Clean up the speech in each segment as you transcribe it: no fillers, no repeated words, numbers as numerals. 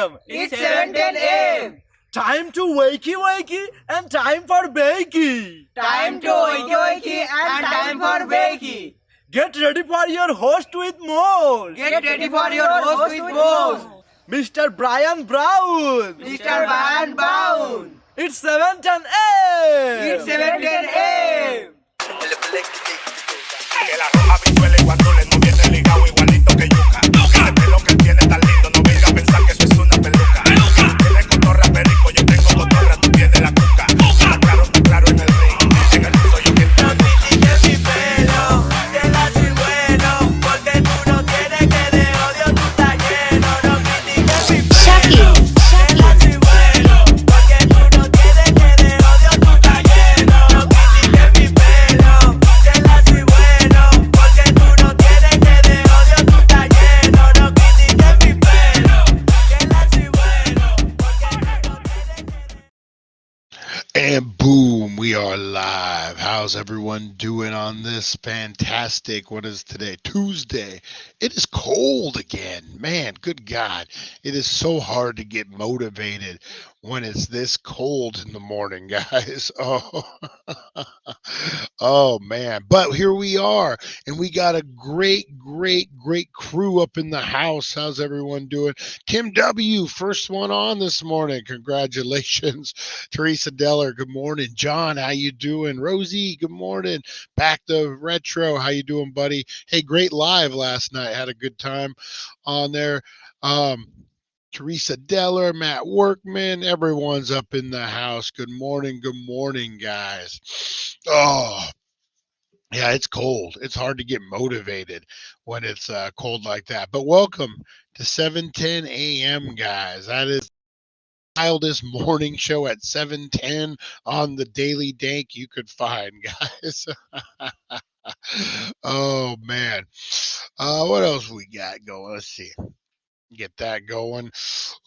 a.m. It's 7:10 a.m. Time to wakey wakey and time for bakey. Time to wakey wakey and time for bakey. Get ready for your host with more. Get ready for your host with more. Mr. Brian Brown. Mr. Brian Brown. It's 7:10 a.m. It's 7:10 a.m. Que la roja visuele cuando le no viene ligado igualito que yuca. El pelo que tiene tan lindo, no venga a pensar que eso es una peluca. Tiene cotorra perico, yo tengo cotorra, tú tienes la cuca. Está claro en el ring, en el piso yo que no critiques mi pelo, que la soy bueno, porque tú no tienes que de odio tú estás lleno. No critiques mi pelo, que la soy bueno, porque tú no tienes que de odio tú estás lleno. No critiques mi pelo, que la soy bueno, porque tú no tienes que de odio tú estás lleno. No critiques mi pelo, que la soy bueno, porque tú no tienes que de... And boom, we are live. How's everyone doing on this fantastic, what is today? Tuesday. It is cold again. Man, good God. It is so hard to get motivated when it's this cold in the morning, guys. Oh, oh man. But here we are, and we got a great crew up in the house. How's everyone doing? Tim W., first one on this morning. Congratulations. Teresa Deller, good morning. John, how you doing? Rosie, good morning. Back to Retro, how you doing, buddy? Hey, great live last night. Had a good time on there. Teresa Deller, Matt Workman, everyone's up in the house. Good morning, guys. Oh, yeah, it's cold. It's hard to get motivated when it's cold like that. But welcome to 7:10 a.m., guys. That is wildest morning show at 7:10 on the daily dank you could find, guys. Oh man, what else we got going? Let's see, get that going.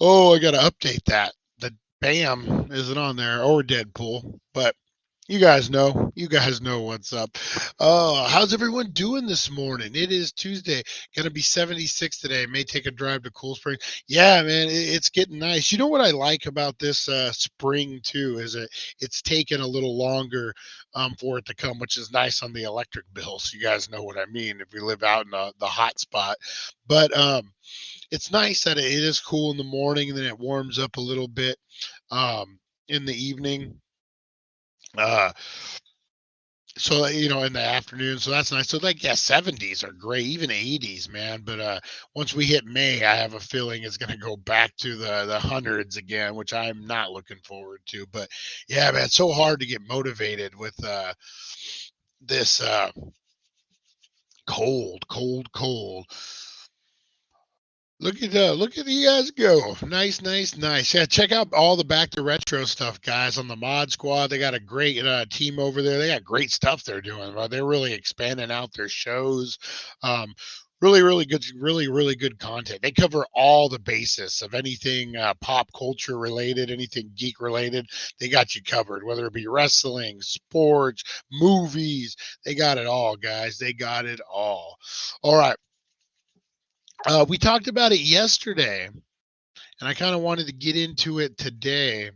Oh, I gotta update that. The Bam isn't on there, or Deadpool, but you guys know what's up. How's everyone doing this morning? It is Tuesday, gonna be 76 today. May take a drive to Cool Spring. Yeah, man, it's getting nice. You know what I like about this spring too is it's taken a little longer for it to come, which is nice on the electric bills. You guys know what I mean if we live out in the hot spot. But it's nice that it is cool in the morning and then it warms up a little bit in the evening. So in the afternoon, so that's nice. So 70s are great, even 80s, man. But once we hit May, I have a feeling it's going to go back to the hundreds again, which I'm not looking forward to. But yeah, man, it's so hard to get motivated with this cold. Look at you guys go. Nice. Yeah, check out all the Back to Retro stuff, guys, on the Mod Squad. They got a great team over there. They got great stuff they're doing. They're really expanding out their shows. Really good content. They cover all the basis of anything pop culture related, anything geek related. They got you covered, whether it be wrestling, sports, movies. They got it all, guys. They got it all. All right. We talked about it yesterday, and I kind of wanted to get into it today.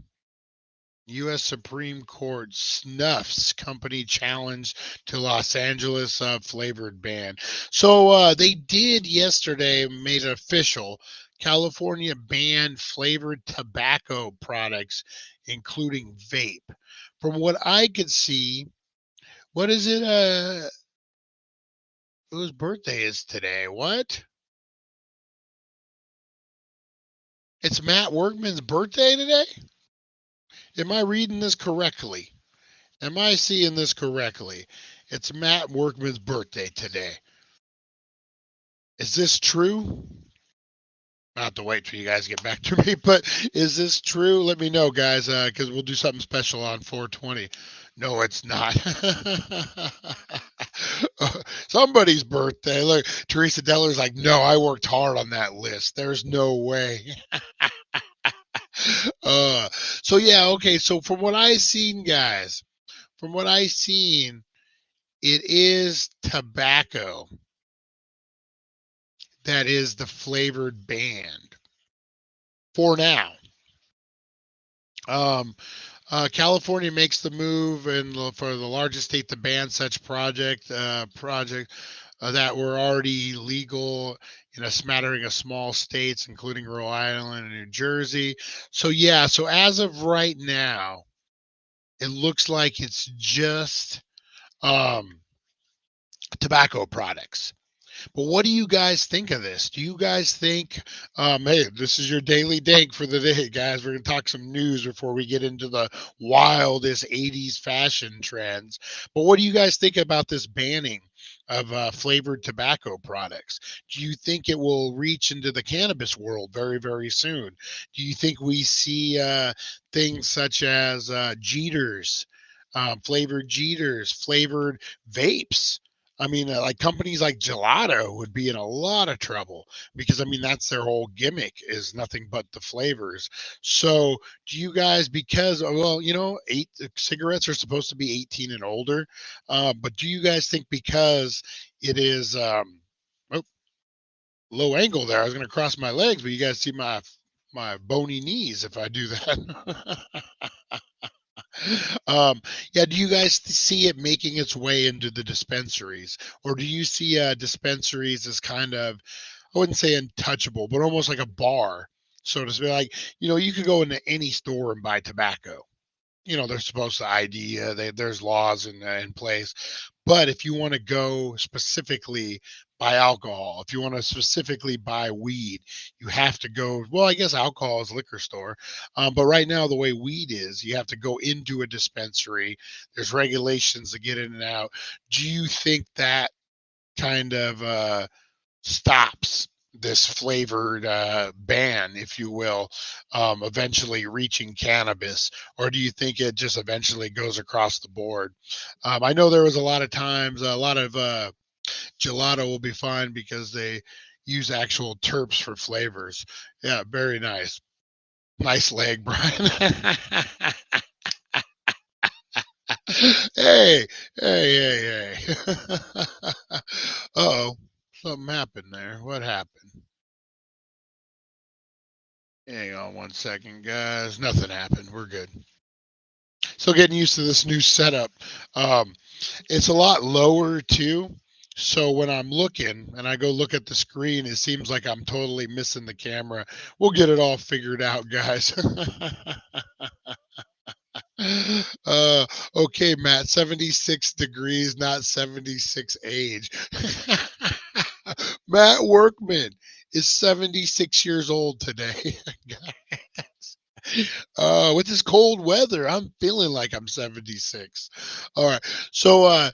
U.S. Supreme Court snuffs company challenge to Los Angeles flavored ban. So they did yesterday, made it official. California banned flavored tobacco products, including vape. From what I could see, what is it? Whose birthday is today? What? It's Matt Workman's birthday today? Am I reading this correctly? Am I seeing this correctly? It's Matt Workman's birthday today. Is this true? I'll have to wait till you guys get back to me, but is this true? Let me know, guys, because we'll do something special on 420. No, it's not. Somebody's birthday. Look, Teresa Deller's like, no, I worked hard on that list. There's no way. So yeah, okay. So from what I've seen, guys, it is tobacco that is the flavored band. for now. California makes the move, and for the largest state to ban such project that were already legal in a smattering of small states, including Rhode Island and New Jersey. So yeah, so as of right now, it looks like it's just tobacco products. But what do you guys think of this? Do you guys think, hey, this is your daily dank for the day, guys. We're going to talk some news before we get into the wildest 80s fashion trends. But what do you guys think about this banning of flavored tobacco products? Do you think it will reach into the cannabis world very, very soon? Do you think we see things such as Jeters, flavored Jeters, flavored vapes? I mean, like companies like Gelato would be in a lot of trouble because, I mean, that's their whole gimmick is nothing but the flavors. So do you guys, because, well, you know, cigarettes are supposed to be 18 and older, but do you guys think because it is, oh, low angle there, I was going to cross my legs, but you guys see my bony knees if I do that. Yeah, do you guys see it making its way into the dispensaries, or do you see dispensaries as kind of, I wouldn't say untouchable, but almost like a bar, so to speak? Like, you know, you could go into any store and buy tobacco. You know, they're supposed to ID, there's laws in place. But if you want to go specifically buy alcohol, if you want to specifically buy weed, you have to go. Well, I guess alcohol is liquor store. But right now, the way weed is, you have to go into a dispensary. There's regulations to get in and out. Do you think that kind of stops this flavored ban, if you will, eventually reaching cannabis? Or do you think it just eventually goes across the board? I know there was a lot of times, a lot of gelato will be fine because they use actual terps for flavors. Yeah, very nice. Nice leg, Brian. Hey, hey, hey, hey. Uh-oh. Something happened there. What happened? Hang on one second, guys. Nothing happened. We're good. Still getting used to this new setup. It's a lot lower too. So when I'm looking and I go look at the screen, it seems like I'm totally missing the camera. We'll get it all figured out, guys. Okay, Matt, 76 degrees, not 76 age. Matt Workman is 76 years old today. With this cold weather, I'm feeling like I'm 76. All right. So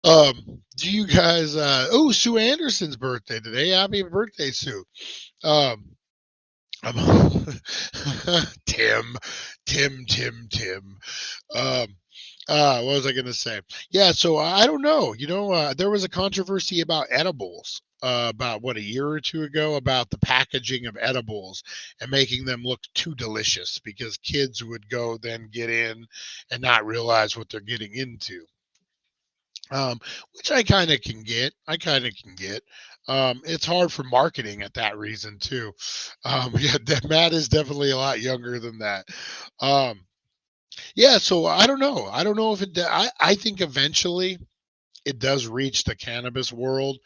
do you guys oh, Sue Anderson's birthday today. Happy birthday, Sue. Um Tim. What was I going to say? Yeah, so I don't know. You know, there was a controversy about edibles about what, a year or two ago, about the packaging of edibles and making them look too delicious because kids would go then get in and not realize what they're getting into. Which I kind of can get. It's hard for marketing at that reason too. Yeah, Matt is definitely a lot younger than that. Yeah, so I don't know. I don't know if it. I think eventually it does reach the cannabis world.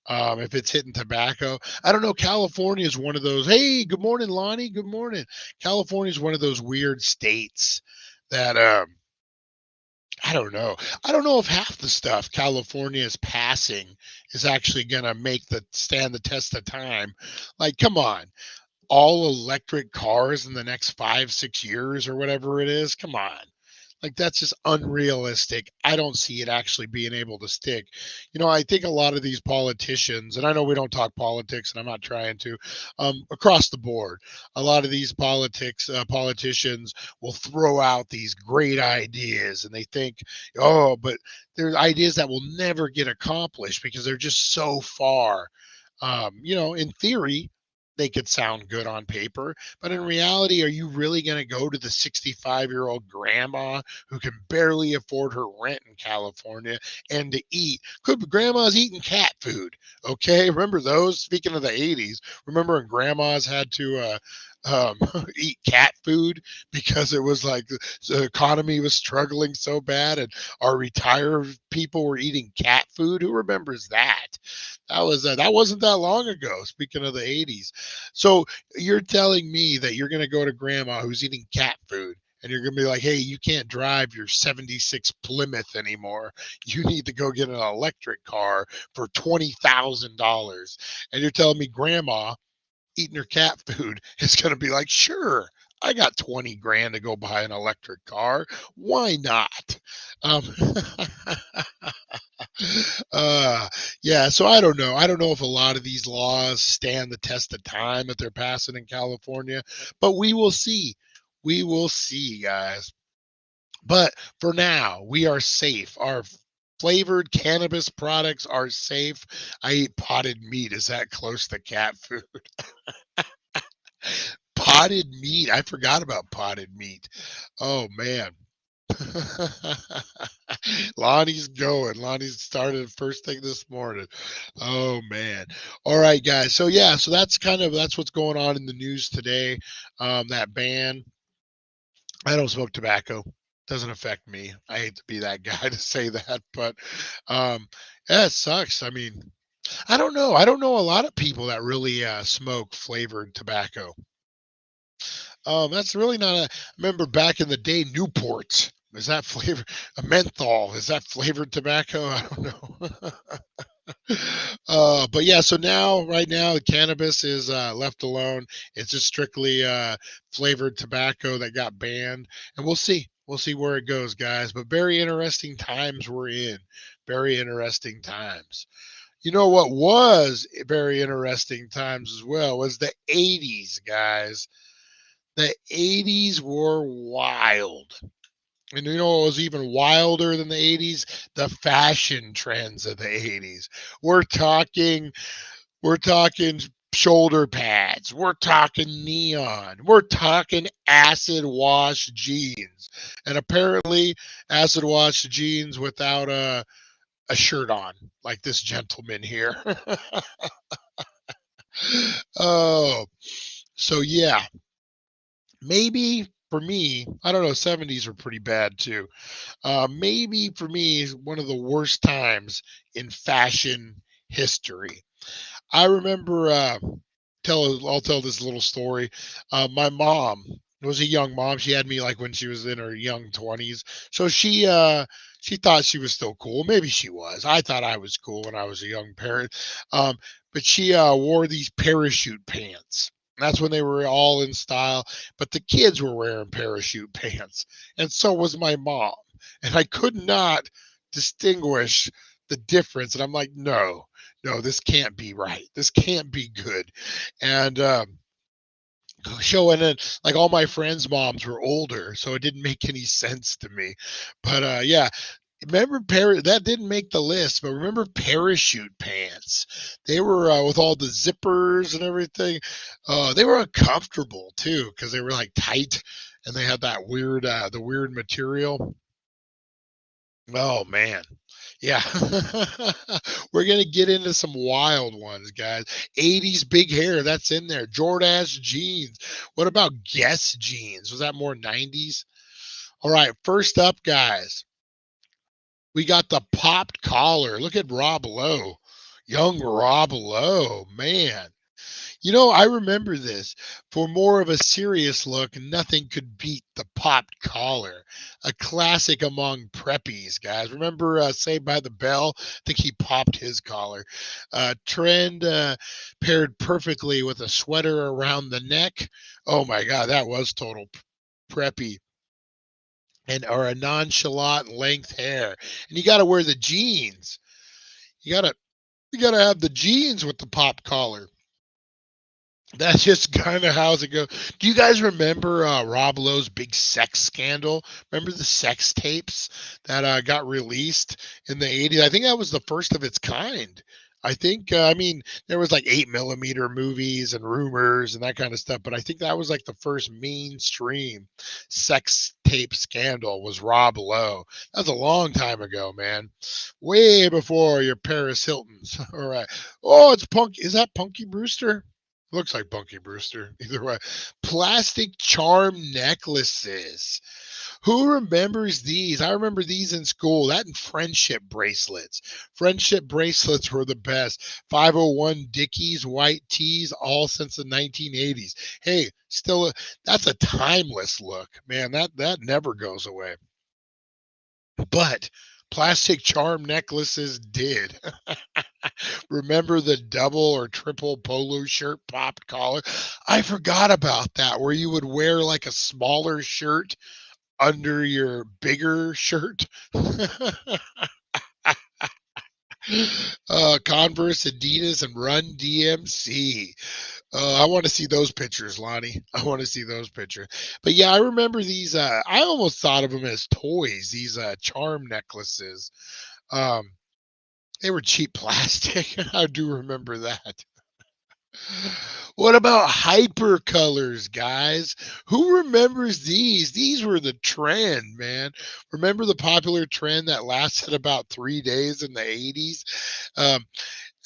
If it's hitting tobacco, I don't know. California is one of those. Hey, good morning, Lonnie. Good morning. California is one of those weird states that I don't know. I don't know if half the stuff California is passing is actually going to stand the test of time. Like, come on, all electric cars in the next 5-6 years or whatever it is. Come on. Like, that's just unrealistic. I don't see it actually being able to stick. You know, I think a lot of these politicians, and I know we don't talk politics, and I'm not trying to, across the board, a lot of these politicians will throw out these great ideas, and they think, oh, but they're ideas that will never get accomplished because they're just so far. You know, in theory, they could sound good on paper, but in reality, are you really going to go to the 65-year-old grandma who can barely afford her rent in California and to eat? Grandma's eating cat food. Okay. Remember those? Speaking of the 80s, remember when grandmas had to um, eat cat food because it was like the economy was struggling so bad, and our retired people were eating cat food. Who remembers that? That wasn't that long ago. Speaking of the 80s, so you're telling me that you're going to go to grandma who's eating cat food, and you're going to be like, hey, you can't drive your 76 Plymouth anymore. You need to go get an electric car for $20,000. And you're telling me grandma eating her cat food is going to be like, sure, I got 20 grand to go buy an electric car. Why not? Um, yeah, so I don't know. I don't know if a lot of these laws stand the test of time that they're passing in California, but we will see. We will see, guys. But for now, we are safe. Our flavored cannabis products are safe. I eat potted meat. Is that close to cat food? Potted meat. I forgot about potted meat. Oh, man. Lonnie's going. Lonnie started first thing this morning. Oh man. All right, guys. So yeah, so that's what's going on in the news today. That ban. I don't smoke tobacco. Doesn't affect me. I hate to be that guy to say that, but yeah, it sucks. I mean, I don't know. I don't know a lot of people that really smoke flavored tobacco. That's really not a. I remember back in the day, Newports. Is that flavor? A menthol? Is that flavored tobacco? I don't know. But yeah, so right now, the cannabis is left alone. It's just strictly flavored tobacco that got banned, and we'll see. We'll see where it goes, guys. But very interesting times we're in. Very interesting times. You know what was very interesting times as well was the 80s, guys. The 80s were wild. And you know what was even wilder than the 80s? The fashion trends of the 80s. We're talking shoulder pads. We're talking neon. We're talking acid wash jeans. And apparently acid wash jeans without a shirt on, like this gentleman here. Oh, so yeah. Maybe for me, I don't know, 70s were pretty bad too. Maybe for me, one of the worst times in fashion history. I remember, I'll tell this little story. My mom was a young mom. She had me like when she was in her young 20s. So she thought she was still cool. Maybe she was. I thought I was cool when I was a young parent. But she wore these parachute pants. That's when they were all in style, but the kids were wearing parachute pants, and so was my mom. And I could not distinguish the difference. And I'm like, no, this can't be right. This can't be good. And showing it like all my friends' moms were older, so it didn't make any sense to me. But yeah, remember that didn't make the list, but remember parachute pants? They were with all the zippers and everything. They were uncomfortable too because they were like tight and they had that weird the weird material. Oh man. Yeah. We're going to get into some wild ones, guys. 80s big hair, that's in there. Jordache jeans. What about Guess jeans? Was that more 90s? All right, first up, guys. We got the popped collar. Look at Rob Lowe. Young Rob Lowe, man. You know, I remember this. For more of a serious look, nothing could beat the popped collar. A classic among preppies, guys. Remember Saved by the Bell? I think he popped his collar. Trend paired perfectly with a sweater around the neck. Oh my God, that was total preppy. Or a nonchalant length hair. And you got to wear the jeans. You got to have the jeans with the pop collar. That's just kind of how it goes. Do you guys remember Rob Lowe's big sex scandal? Remember the sex tapes that got released in the 80s? I think that was the first of its kind. I think, I mean, there was like 8mm movies and rumors and that kind of stuff, but I think that was like the first mainstream sex tape scandal was Rob Lowe. That was a long time ago, man. Way before your Paris Hiltons. All right. Oh, it's Punky. Is that Punky Brewster? Looks like Punky Brewster. Either way. Plastic charm necklaces. Who remembers these? I remember these in school. That and friendship bracelets. Friendship bracelets were the best. 501 Dickies, white tees, all since the 1980s. Hey, still, that's a timeless look, man. That never goes away. But plastic charm necklaces did. Remember the double or triple polo shirt popped collar? I forgot about that, where you would wear like a smaller shirt under your bigger shirt. Converse, Adidas, and Run DMC. I want to see those pictures, Lonnie. I want to see those pictures. But yeah, I remember these. I almost thought of them as toys. These charm necklaces. They were cheap plastic. I do remember that. What about hyper colors, guys? Who remembers these? These were the trend, man. Remember the popular trend that lasted about 3 days in the 80s?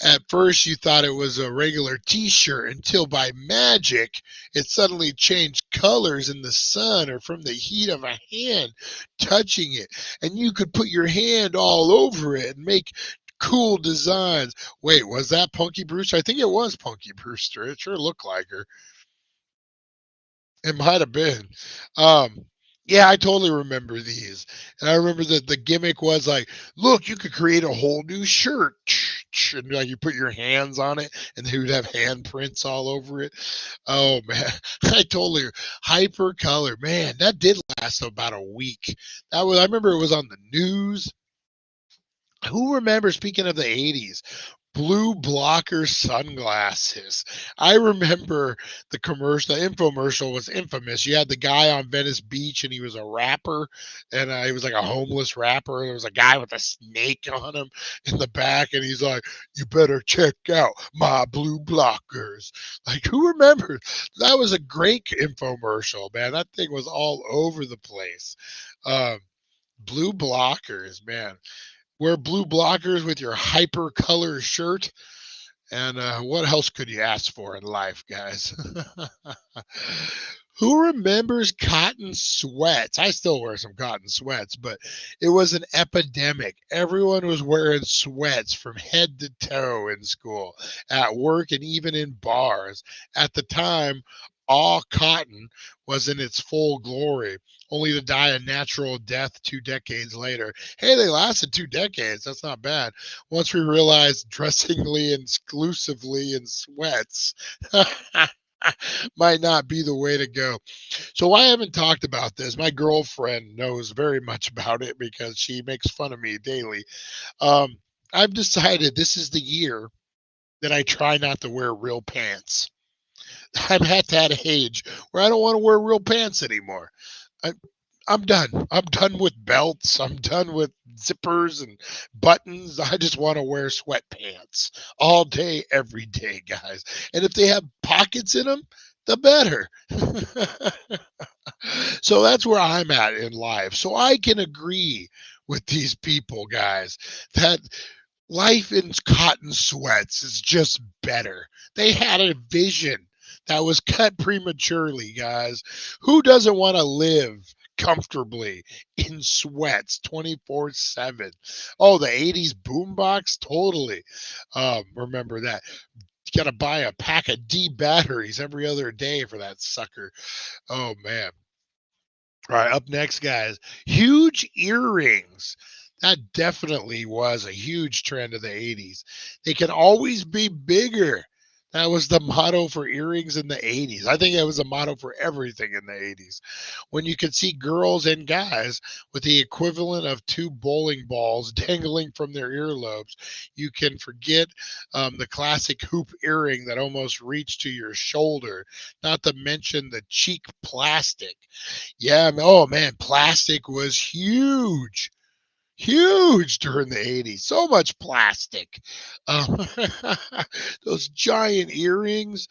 At first, you thought it was a regular t-shirt until by magic, it suddenly changed colors in the sun or from the heat of a hand touching it. And you could put your hand all over it and make cool designs. Wait, was that Punky Brewster? I think it was Punky Brewster. It sure looked like her. It might have been. Yeah, I totally remember these. And I remember that the gimmick was like, look, you could create a whole new shirt. And like you put your hands on it and they would have handprints all over it. Oh man. I totally hyper color. Man, that did last about a week. I remember it was on the news. Who remembers, speaking of the 80s, blue blocker sunglasses? I remember the commercial, the infomercial was infamous. You had the guy on Venice Beach and he was a rapper and he was like a homeless rapper. There was a guy with a snake on him in the back and he's like, you better check out my blue blockers. Like, who remembers? That was a great infomercial, man. That thing was all over the place. Blue blockers, man. Wear blue blockers with your hyper color shirt. And what else could you ask for in life, guys? Who remembers cotton sweats? I still wear some cotton sweats, but it was an epidemic. Everyone was wearing sweats from head to toe in school, at work, and even in bars. At the time, all cotton was in its full glory, only to die a natural death 2 decades later. Hey, they lasted 2 decades. That's not bad. Once we realized dressingly exclusively in sweats might not be the way to go. So I haven't talked about this. My girlfriend knows very much about it because she makes fun of me daily. I've decided this is the year that I try not to wear real pants. I'm at that age where I don't want to wear real pants anymore. I'm done. I'm done with belts. I'm done with zippers and buttons. I just want to wear sweatpants all day, every day, guys. And if they have pockets in them, the better. So that's where I'm at in life. So I can agree with these people, guys, that life in cotton sweats is just better. They had a vision that was cut prematurely, guys. Who doesn't want to live comfortably in sweats 24/7? Oh, the 80s boombox, totally. Remember that. You got to buy a pack of D batteries every other day for that sucker. Oh man. All right, up next, guys. Huge earrings. That definitely was a huge trend of the 80s. They can always be bigger. That was the motto for earrings in the 80s. I think that was the motto for everything in the 80s. When you could see girls and guys with the equivalent of 2 bowling balls dangling from their earlobes, you can forget the classic hoop earring that almost reached to your shoulder, not to mention the cheek plastic. Yeah, oh man, plastic was huge. Huge during the 80s. So much plastic. Um, those giant earrings.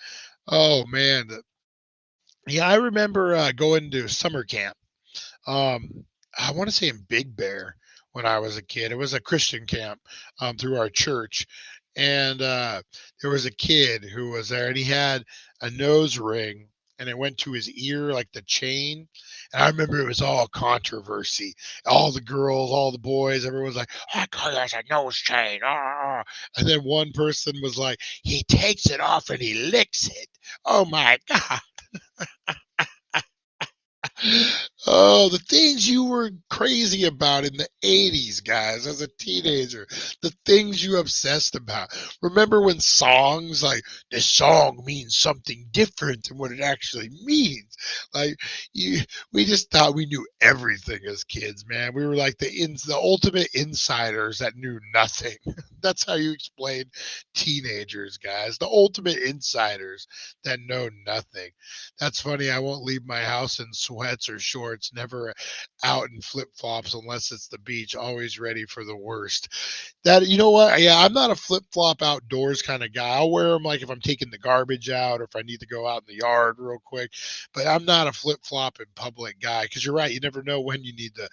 Oh, man. Yeah, I remember going to summer camp. I want to say in Big Bear when I was a kid. It was a Christian camp through our church. and there was a kid who was there, and he had a nose ring, and it went to his ear like the chain. And I remember it was all controversy. All the girls, all the boys, everyone was like, "That guy has a nose chain." Ah. And then one person was like, "He takes it off and he licks it." Oh my God. Oh, the things you were crazy about in the 80s, guys, as a teenager, the things you obsessed about. Remember when songs like this song means something different than what it actually means? Like we just thought we knew everything as kids, man. We were like the ultimate insiders that knew nothing. That's how you explain teenagers, guys. The ultimate insiders that know nothing. That's funny. I won't leave my house in sweats or shorts, never out in flip flops unless it's the beach, always ready for the worst. That, you know what? Yeah, I'm not a flip flop outdoors kind of guy. I'll wear them like if I'm taking the garbage out or if I need to go out in the yard real quick, but I'm not a flip flop in public guy because you're right. You never know when you need to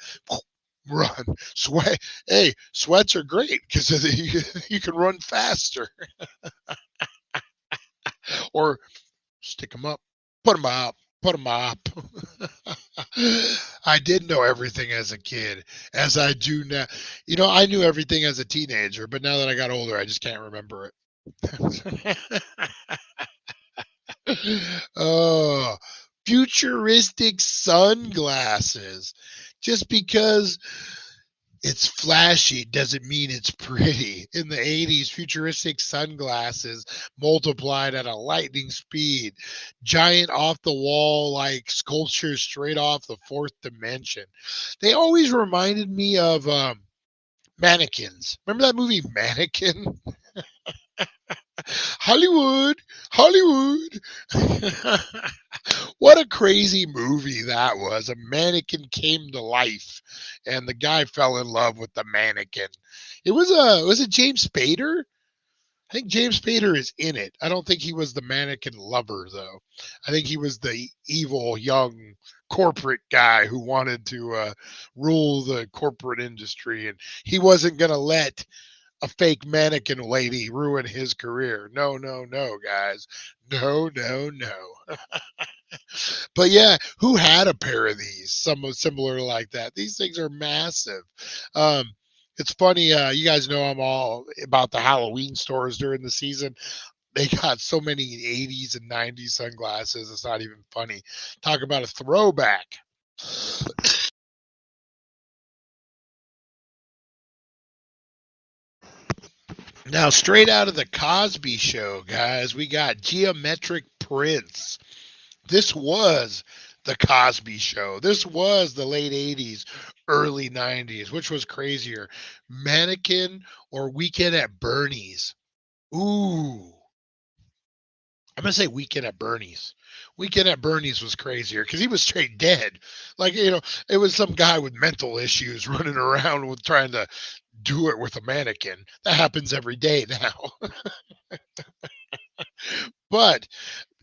run. Sweat. Hey, sweats are great because you can run faster or stick them up, put them up. Put them up. I did know everything as a kid, as I do now. You know, I knew everything as a teenager, but now that I got older, I just can't remember it. Oh, futuristic sunglasses. Just because it's flashy doesn't mean it's pretty. In the 80s, futuristic sunglasses multiplied at a lightning speed. Giant off the wall, like sculptures straight off the fourth dimension. They always reminded me of mannequins. Remember that movie Mannequin? Hollywood, Hollywood. What a crazy movie that was. A mannequin came to life and the guy fell in love with the mannequin. Was it James Spader? I think James Spader is in it. I don't think he was the mannequin lover though. I think he was the evil young corporate guy who wanted to rule the corporate industry, and he wasn't going to let a fake mannequin lady ruin his career. No, no, no, guys. No, no, no. But yeah, who had a pair of these? Some similar like that. These things are massive. Um, it's funny, you guys know I'm all about the Halloween stores during the season. They got so many 80s and 90s sunglasses. It's not even funny. Talk about a throwback. Now, straight out of the Cosby Show, guys, we got geometric prints. This was the Cosby Show. This was the late 80s, early 90s. Which was crazier, Mannequin or Weekend at Bernie's? Ooh, I'm going to say Weekend at Bernie's. Weekend at Bernie's was crazier because he was straight dead. Like, it was some guy with mental issues running around with trying to do it with a mannequin. That happens every day now. But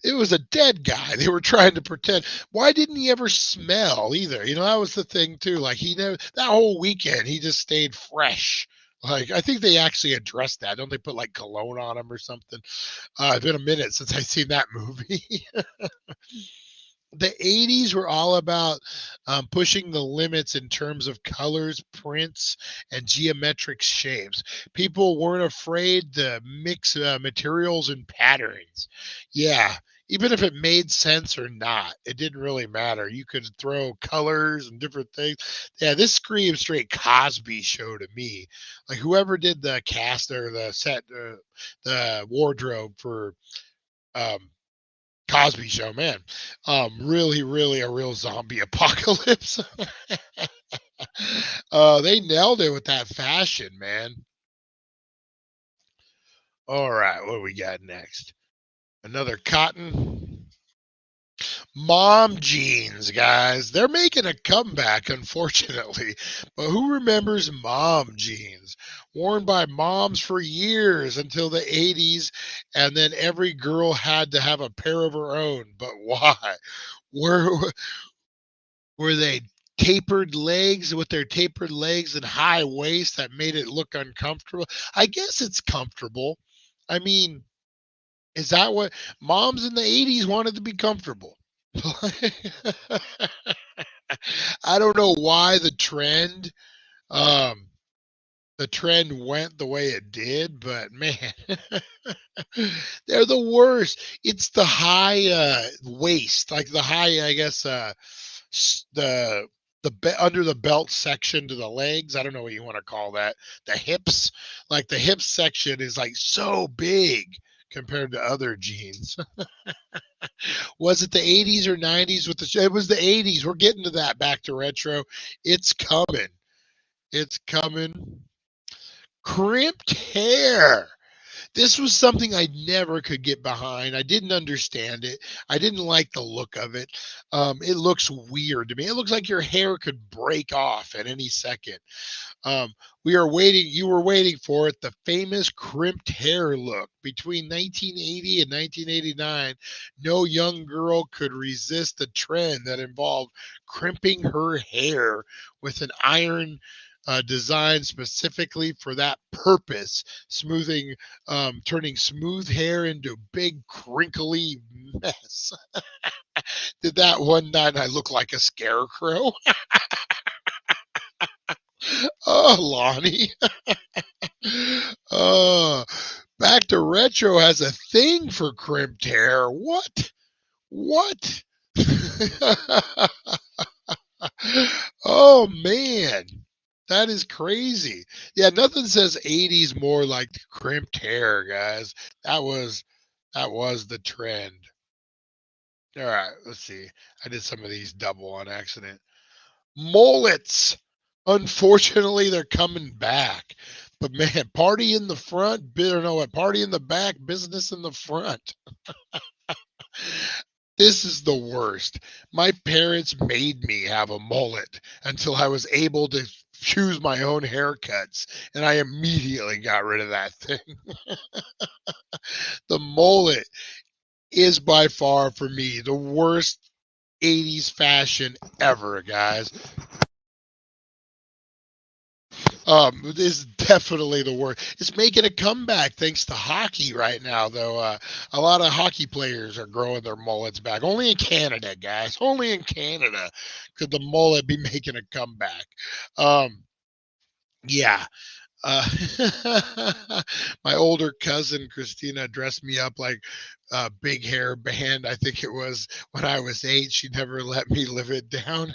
it was a dead guy. They were trying to pretend. Why didn't he ever smell either? That was the thing too. Like he never, that whole weekend, he just stayed fresh. Like I think they actually addressed that. Don't they put like cologne on him or something? It's been a minute since I've seen that movie. The 80s were all about pushing the limits in terms of colors, prints, and geometric shapes. People weren't afraid to mix materials and patterns. Yeah, even if it made sense or not, it didn't really matter. You could throw colors and different things. Yeah, this screams straight Cosby Show to me. Like whoever did the cast or the set, the wardrobe for um, Cosby Show, man. Really, really a real zombie apocalypse. They nailed it with that fashion, man. All right, what do we got next? Another cotton. Mom jeans, guys. They're making a comeback, unfortunately. But who remembers mom jeans? Worn by moms for years until the 80s, and then every girl had to have a pair of her own. But why? Were were they tapered legs with their tapered legs and high waist that made it look uncomfortable. I guess it's comfortable. I mean, is that what moms in the 80s wanted to be comfortable? I don't know why the trend went the way it did, but man, they're the worst. It's the high waist, like the high, I guess, the under the belt section to the legs. I don't know what you want to call that. The hips, like the hip section is like so big compared to other jeans. Was it the 80s or 90s with the? It was the 80s. We're getting to that. Back to retro. It's coming. It's coming. Crimped hair. This was something I never could get behind. I didn't understand it. I didn't like the look of it. It looks weird to me. It looks like your hair could break off at any second. We are waiting. You were waiting for it. The famous crimped hair look between 1980 and 1989. No young girl could resist the trend that involved crimping her hair with an iron designed specifically for that purpose, turning smooth hair into big crinkly mess. Did that one night I look like a scarecrow? Oh, Lonnie. Back to retro has a thing for crimped hair. What? What? Oh man. That is crazy. Yeah, nothing says 80s more like crimped hair, guys. That was the trend. All right, let's see. I did some of these double on accident. Mullets. Unfortunately, they're coming back. But man, party in the front, or no, what? Party in the back, business in the front. This is the worst. My parents made me have a mullet until I was able to choose my own haircuts, and I immediately got rid of that thing. The mullet is by far, for me, the worst 80s fashion ever, guys. Is definitely the worst. It's making a comeback thanks to hockey right now, though. A lot of hockey players are growing their mullets back. Only in Canada, guys. Only in Canada could the mullet be making a comeback. Yeah. Uh, my older cousin Christina dressed me up like a big hair band. I think it was when I was 8. She never let me live it down.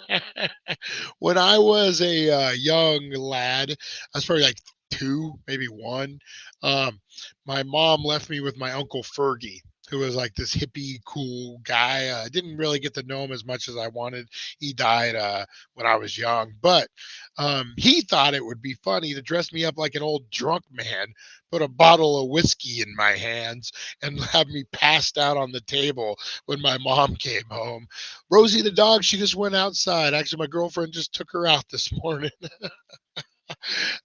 When I was a young lad, I was probably like 2, maybe 1. My mom left me with my uncle Fergie, who was like this hippie cool guy. I didn't really get to know him as much as I wanted. He died when I was young, but he thought it would be funny to dress me up like an old drunk man, put a bottle of whiskey in my hands, and have me passed out on the table when my mom came home. Rosie the dog, she just went outside. Actually, my girlfriend just took her out this morning.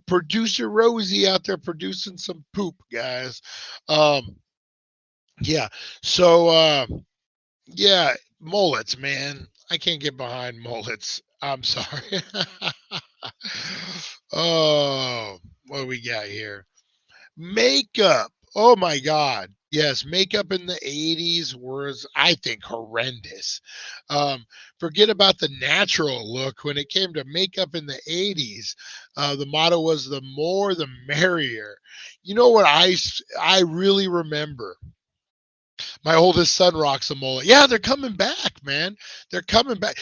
Producer Rosie out there producing some poop, guys. Yeah. So, yeah, mullets, man. I can't get behind mullets. I'm sorry. Oh, what do we got here? Makeup. Oh my God. Yes, makeup in the 80s was, I think, horrendous. Forget about the natural look. When it came to makeup in the 80s, the motto was the more the merrier. You know what I really remember? My oldest son rocks a mullet. Yeah, they're coming back, man. They're coming back.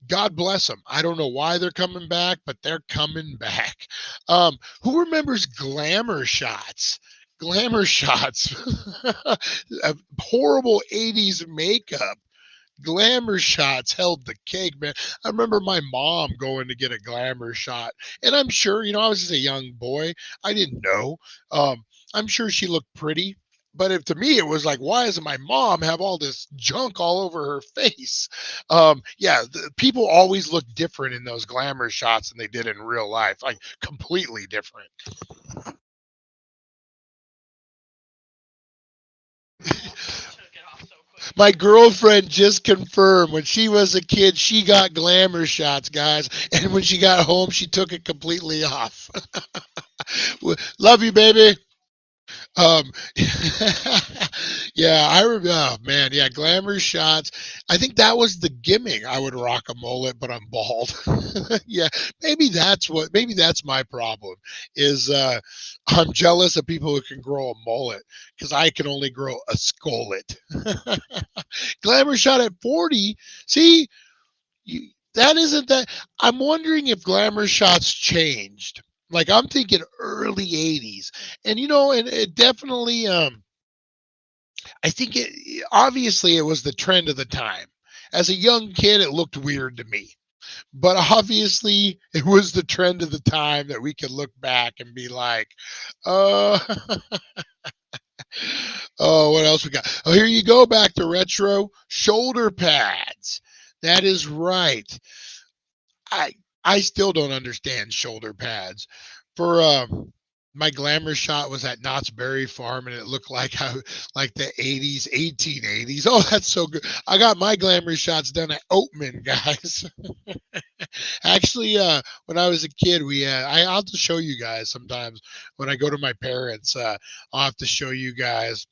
God bless them. I don't know why they're coming back, but they're coming back. Who remembers glamour shots? Glamour shots. Horrible 80s makeup. Glamour shots held the cake, man. I remember my mom going to get a glamour shot, and I'm sure, I was just a young boy. I didn't know. I'm sure she looked pretty, but to me, it was like, why does my mom have all this junk all over her face? Yeah, people always look different in those glamour shots than they did in real life, like completely different. My girlfriend just confirmed when she was a kid, she got glamour shots, guys. And when she got home, she took it completely off. Love you, baby. Um, yeah, I remember. Oh, man, yeah, glamour shots. I think that was the gimmick. I would rock a mullet, but I'm bald. Yeah, maybe that's my problem. Is I'm jealous of people who can grow a mullet because I can only grow a skullet. Glamour shot at 40. See, that isn't that. I'm wondering if glamour shots changed. Like I'm thinking early 80s. And and it definitely I think it obviously it was the trend of the time. As a young kid it looked weird to me. But obviously it was the trend of the time that we could look back and be like, uh oh, what else we got? Oh, here you go, back to retro shoulder pads. That is right. I I still don't understand shoulder pads. For my glamour shot was at Knott's Berry Farm, and it looked like like the 80s, 1880s. Oh, that's so good. I got my glamour shots done at Oatman, guys. Actually, when I was a kid, I'll have to show you guys sometimes when I go to my parents. I'll have to show you guys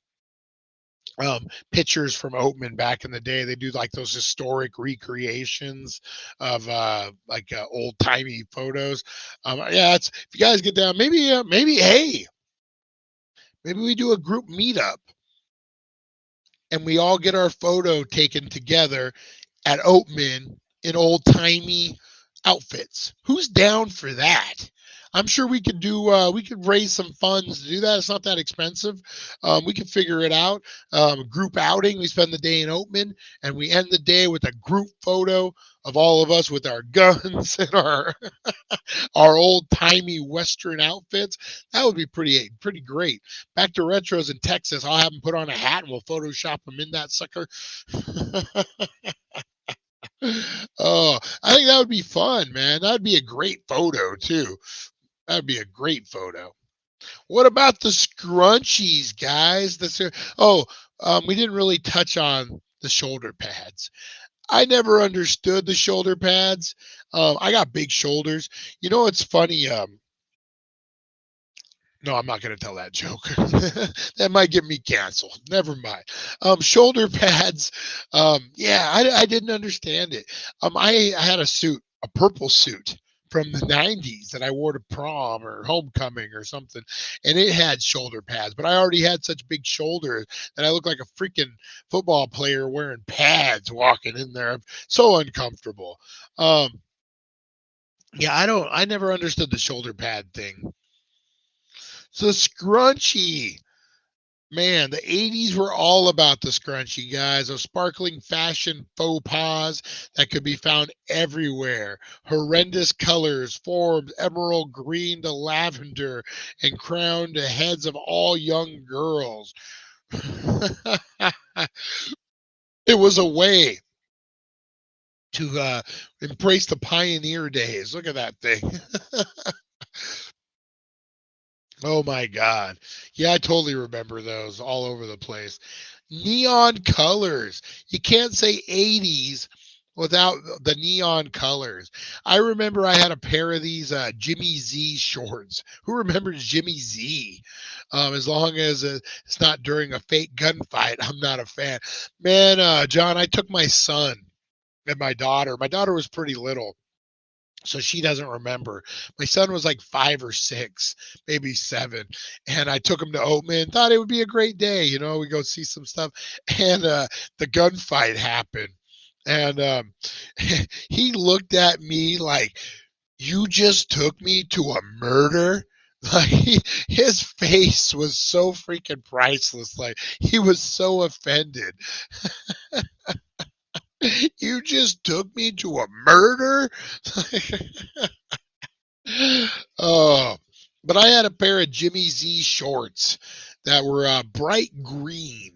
pictures from Oatman back in the day. They do like those historic recreations of like old timey photos. Yeah, if you guys get down, maybe hey, maybe we do a group meetup and we all get our photo taken together at Oatman in old timey outfits. Who's down for that? I'm sure we could we could raise some funds to do that. It's not that expensive. We can figure it out. Group outing. We spend the day in Oatman and we end the day with a group photo of all of us with our guns and our old timey Western outfits. That would be pretty great. Back to retros in Texas. I'll have them put on a hat and we'll Photoshop them in that sucker. Oh, I think that would be fun, man. That'd be a great photo too. That'd be a great photo. What about the scrunchies, guys? We didn't really touch on the shoulder pads. I never understood the shoulder pads. I got big shoulders. It's funny. No, I'm not going to tell that joke. That might get me canceled. Never mind. Shoulder pads. Yeah, I didn't understand it. I had a purple suit from the 90s that I wore to prom or homecoming or something, and it had shoulder pads, but I already had such big shoulders that I looked like a freaking football player wearing pads walking in there. So uncomfortable. Yeah, I never understood the shoulder pad thing. So scrunchie. Man, the 80s were all about the scrunchie, guys. A sparkling fashion faux pas that could be found everywhere. Horrendous colors, forms, emerald green to lavender, and crowned the heads of all young girls. It was a way to embrace the pioneer days. Look at that thing. Oh my God. Yeah, I totally remember those all over the place. Neon colors. You can't say 80s without the neon colors. I remember I had a pair of these Jimmy Z shorts. Who remembers Jimmy Z? As long as it's not during a fake gunfight, I'm not a fan. Man, John, I took my son and my daughter. My daughter was pretty little, so she doesn't remember. My son was like 5 or 6, maybe 7, and I took him to Oatman. Thought it would be a great day, we go see some stuff, and the gunfight happened, and he looked at me like, "You just took me to a murder." Like his face was so freaking priceless. Like he was so offended. You just took me to a murder? Oh, but I had a pair of Jimmy Z shorts that were bright green.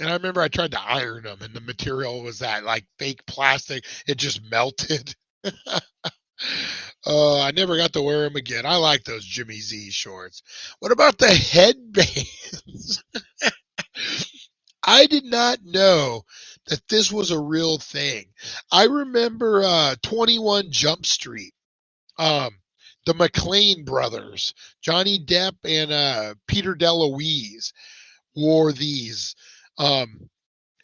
And I remember I tried to iron them, and the material was that like fake plastic. It just melted. Oh, I never got to wear them again. I like those Jimmy Z shorts. What about the headbands? I did not know that this was a real thing. I remember 21 Jump Street. The McClane brothers, Johnny Depp and Peter DeLuise, wore these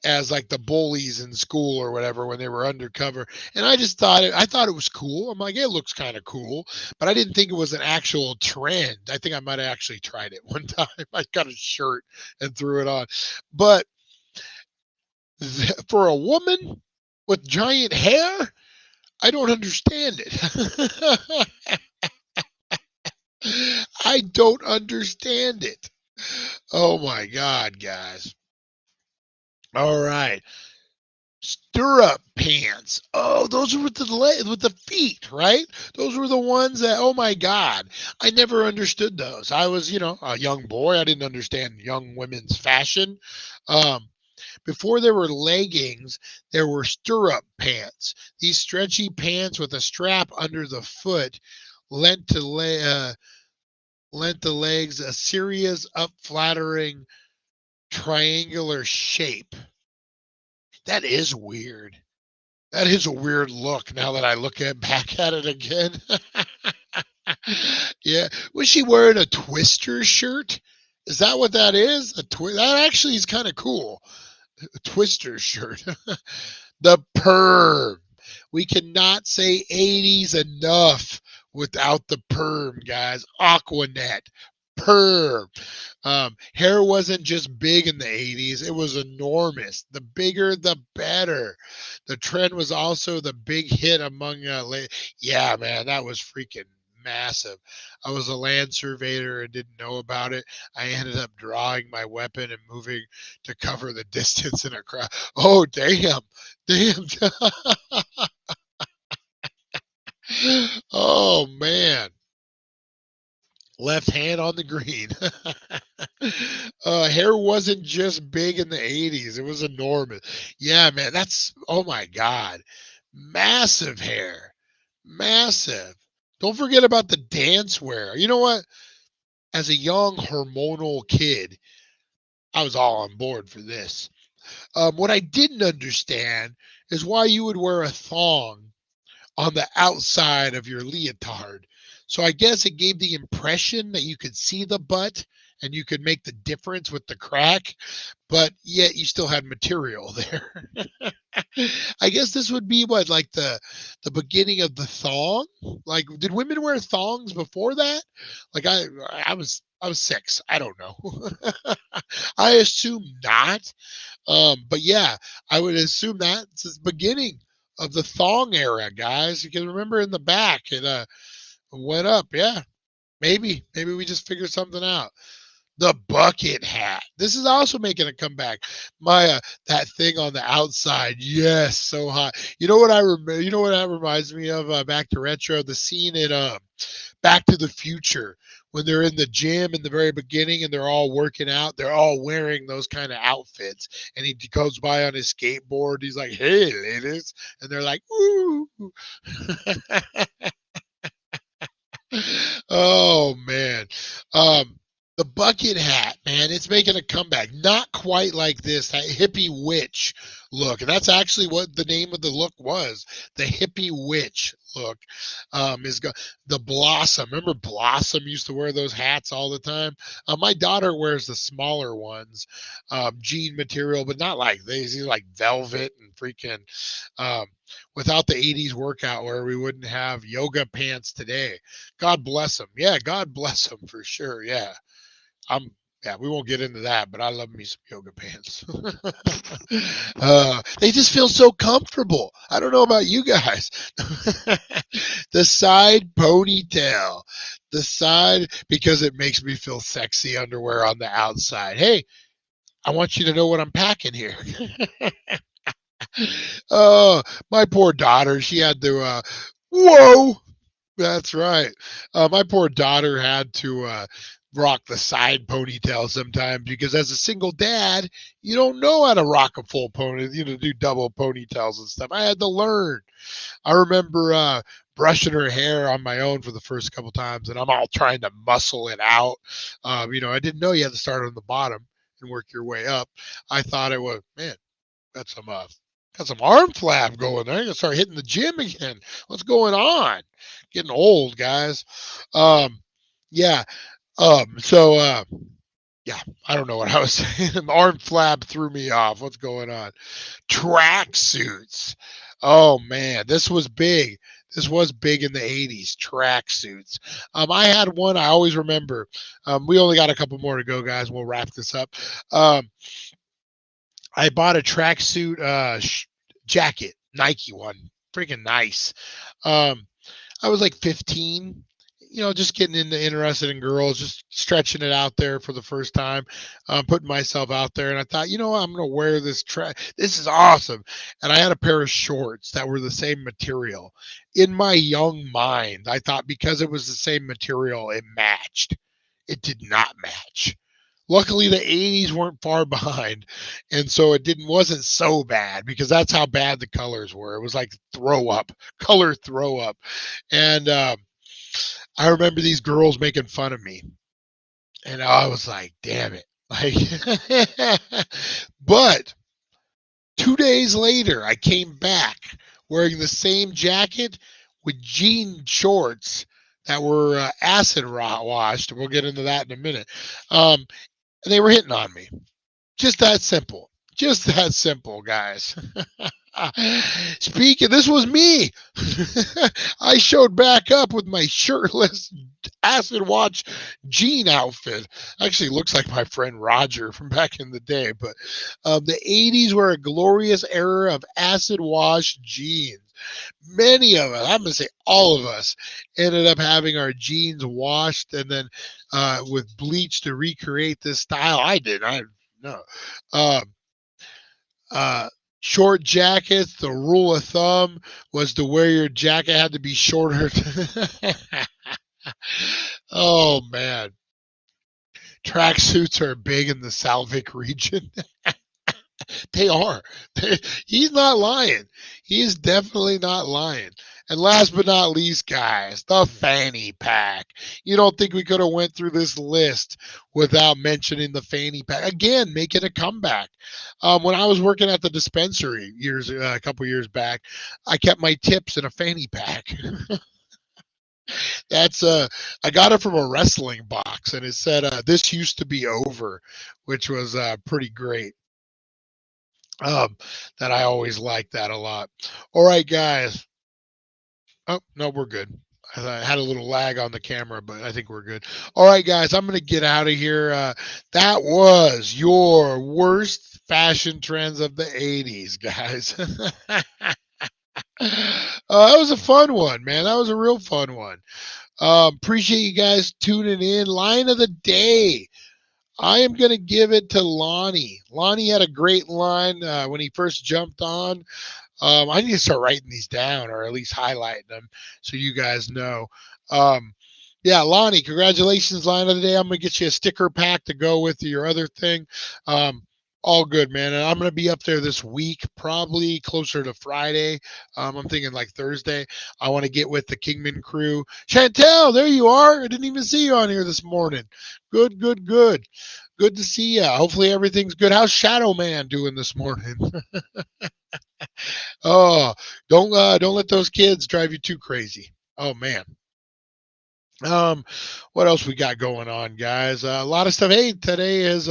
as like the bullies in school or whatever when they were undercover. And I just thought I thought it was cool. I'm like, it looks kind of cool, but I didn't think it was an actual trend. I think I might have actually tried it one time. I got a shirt and threw it on. But for a woman with giant hair, I don't understand it. I don't understand it. Oh my God, guys. All right. Stirrup pants. Oh, those were with the feet, right? Those were the ones that, oh my God, I never understood those. I was, a young boy. I didn't understand young women's fashion. Before there were leggings, there were stirrup pants. These stretchy pants with a strap under the foot lent the legs a serious, up-flattering, triangular shape. That is weird. That is a weird look now that I look back at it again. Yeah. Was she wearing a Twister shirt? Is that what that is? That actually is kind of cool. A Twister shirt. The perm. We cannot say 80s enough without the perm, guys. Aquanet. Perm. Hair wasn't just big in the 80s. It was enormous. The bigger, the better. The trend was also the big hit among yeah, man, that was freaking massive. I was a land surveyor and didn't know about it. I ended up drawing my weapon and moving to cover the distance in a crowd. Oh, damn. Oh, man. Left hand on the green. Hair wasn't just big in the 80s. It was enormous. Yeah, man, oh my God. Massive hair. Massive. Don't forget about the dancewear. You know what? As a young hormonal kid, I was all on board for this. What I didn't understand is why you would wear a thong on the outside of your leotard. So I guess it gave the impression that you could see the butt and you could make the difference with the crack, but yet you still had material there. I guess this would be what, like the beginning of the thong? Like, did women wear thongs before that? Like I was 6. I don't know. I assume not. But yeah, I would assume that's the beginning of the thong era, guys. You can remember in the back it went up. Yeah, maybe we just figured something out. The bucket hat. This is also making a comeback. My that thing on the outside. Yes, so hot. You know what I remember? You know what that reminds me of? Back to retro. The scene in Back to the Future when they're in the gym in the very beginning and they're all working out. They're all wearing those kind of outfits, and he goes by on his skateboard. He's like, "Hey, ladies," and they're like, "Ooh." Oh man. The bucket hat, man, it's making a comeback. Not quite like this, that Hippie Witch look. And that's actually what the name of the look was. The Hippie Witch look the Blossom. Remember Blossom used to wear those hats all the time? My daughter wears the smaller ones, jean material, but not like these. These are like velvet and freaking without the 80s workout where we wouldn't have yoga pants today. God bless them. Yeah, God bless them for sure. Yeah. Yeah, we won't get into that, but I love me some yoga pants. They just feel so comfortable. I don't know about you guys. The side ponytail. The side, because it makes me feel sexy underwear on the outside. Hey, I want you to know what I'm packing here. Oh, my poor daughter. She had to, whoa. That's right. My poor daughter had to rock the side ponytail sometimes because as a single dad, you don't know how to rock a full pony, do double ponytails and stuff. I had to learn. I remember brushing her hair on my own for the first couple times, and I'm all trying to muscle it out. I didn't know you had to start on the bottom and work your way up. I thought it was, man, got some arm flab going there. I'm gonna start hitting the gym again. What's going on? Getting old, guys. Yeah. Yeah, I don't know what I was saying. The arm flab threw me off. What's going on? Tracksuits. Oh man, this was big. This was big in the 80s, tracksuits. I had one I always remember. We only got a couple more to go, guys. We'll wrap this up. I bought a tracksuit jacket, Nike one. Freaking nice. I was like 15, just getting interested in girls, just stretching it out there for the first time, putting myself out there. And I thought, I'm going to wear this This is awesome. And I had a pair of shorts that were the same material. In my young mind, I thought because it was the same material, it matched. It did not match. Luckily, the 80s weren't far behind, and so it wasn't so bad because that's how bad the colors were. It was like color throw up. And I remember these girls making fun of me, and I was like, damn it. But 2 days later, I came back wearing the same jacket with jean shorts that were acid washed. We'll get into that in a minute. And they were hitting on me. Just that simple. Just that simple, guys. Speaking, this was me. I showed back up with my shirtless acid wash jean outfit. Actually looks like my friend Roger from back in the day. But the 80s were a glorious era of acid wash jeans. Many of us, I'm going to say all of us, ended up having our jeans washed and then with bleach to recreate this style. I did. Short jackets, the rule of thumb was to wear your jacket had to be shorter. Oh, man. Tracksuits are big in the Salvik region. They are. He's not lying. He is definitely not lying. And last but not least, guys, the fanny pack. You don't think we could have went through this list without mentioning the fanny pack. Again, making a comeback. When I was working at the dispensary a couple years back, I kept my tips in a fanny pack. I got it from a wrestling box, and it said, this used to be over, which was pretty great. That I always liked that a lot. All right, guys. Oh, no, we're good. I had a little lag on the camera, but I think we're good. All right, guys, I'm going to get out of here. That was your worst fashion trends of the 80s, guys. That was a fun one, man. That was a real fun one. Appreciate you guys tuning in. Line of the day. I am going to give it to Lonnie. Lonnie had a great line when he first jumped on. I need to start writing these down or at least highlighting them so you guys know. Yeah, Lonnie, congratulations, line of the day. I'm going to get you a sticker pack to go with your other thing. All good, man. And I'm going to be up there this week, probably closer to Friday. I'm thinking like Thursday. I want to get with the Kingman crew. Chantel, there you are. I didn't even see you on here this morning. Good, good, good. Good to see you. Hopefully everything's good. How's Shadow Man doing this morning? Oh, don't let those kids drive you too crazy. Oh, man. What else we got going on, guys? A lot of stuff. Hey, today is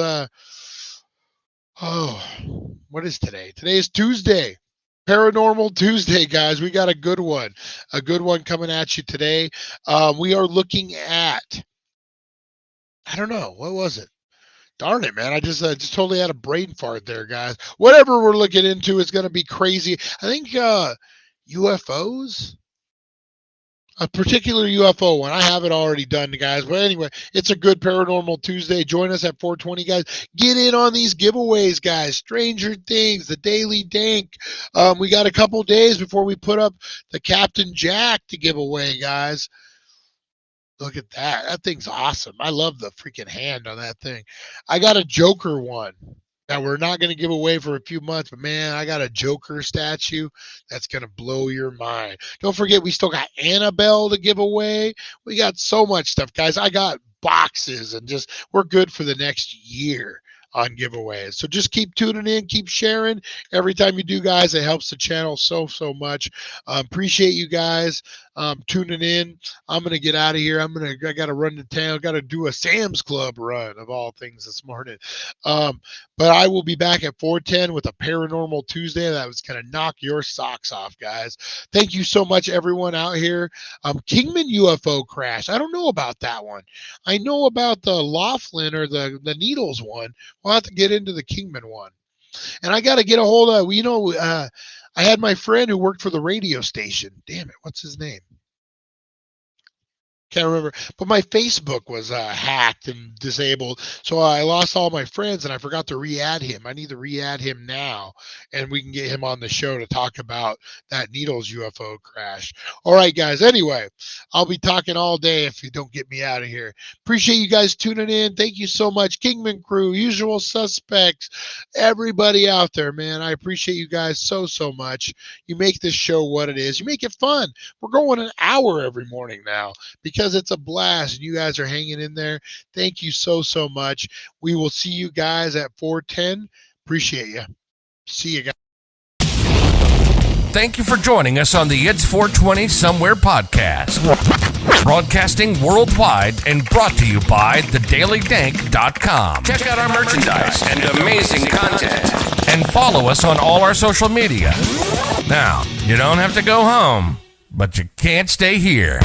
what is today? Today is Tuesday. Paranormal Tuesday, guys. We got a good one coming at you today. We are looking at, I don't know, what was it? Darn it, man. I just totally had a brain fart there, guys. Whatever we're looking into is going to be crazy. I think UFOs, a particular UFO one. I have it already done, guys. But anyway, it's a good Paranormal Tuesday. Join us at 4:20, guys. Get in on these giveaways, guys. Stranger Things, the Daily Dank. We got a couple days before we put up the Captain Jack to give away, guys. Look at that. That thing's awesome. I love the freaking hand on that thing. I got a Joker one that we're not going to give away for a few months, but man, I got a Joker statue that's going to blow your mind. Don't forget, we still got Annabelle to give away. We got so much stuff, guys. I got boxes and we're good for the next year. on giveaways. So just keep tuning in, keep sharing. Every time you do, guys, it helps the channel so much. Appreciate you guys tuning in. I'm gonna get out of here. I gotta run to town. Gotta do a Sam's Club run of all things this morning. But I will be back at 4:10 with a Paranormal Tuesday that was gonna knock your socks off, guys. Thank you so much, everyone out here. Kingman UFO crash. I don't know about that one. I know about the Laughlin or the Needles one. We'll have to get into the Kingman one. And I got to get a hold of, I had my friend who worked for the radio station. Damn it, what's his name? Can't remember, but my Facebook was hacked and disabled, so I lost all my friends, and I forgot to re-add him. I need to re-add him now, and we can get him on the show to talk about that Needles UFO crash. All right, guys. Anyway, I'll be talking all day if you don't get me out of here. Appreciate you guys tuning in. Thank you so much, Kingman crew, Usual Suspects, everybody out there, man. I appreciate you guys so much. You make this show what it is. You make it fun. We're going an hour every morning now because it's a blast and you guys are hanging in there. Thank you so much. We will see you guys at 4:10. Appreciate you. See you guys. Thank you for joining us on the It's 420 Somewhere podcast. Broadcasting worldwide and brought to you by thedailydank.com. Check out our merchandise and amazing content. And follow us on all our social media. Now, you don't have to go home, but you can't stay here.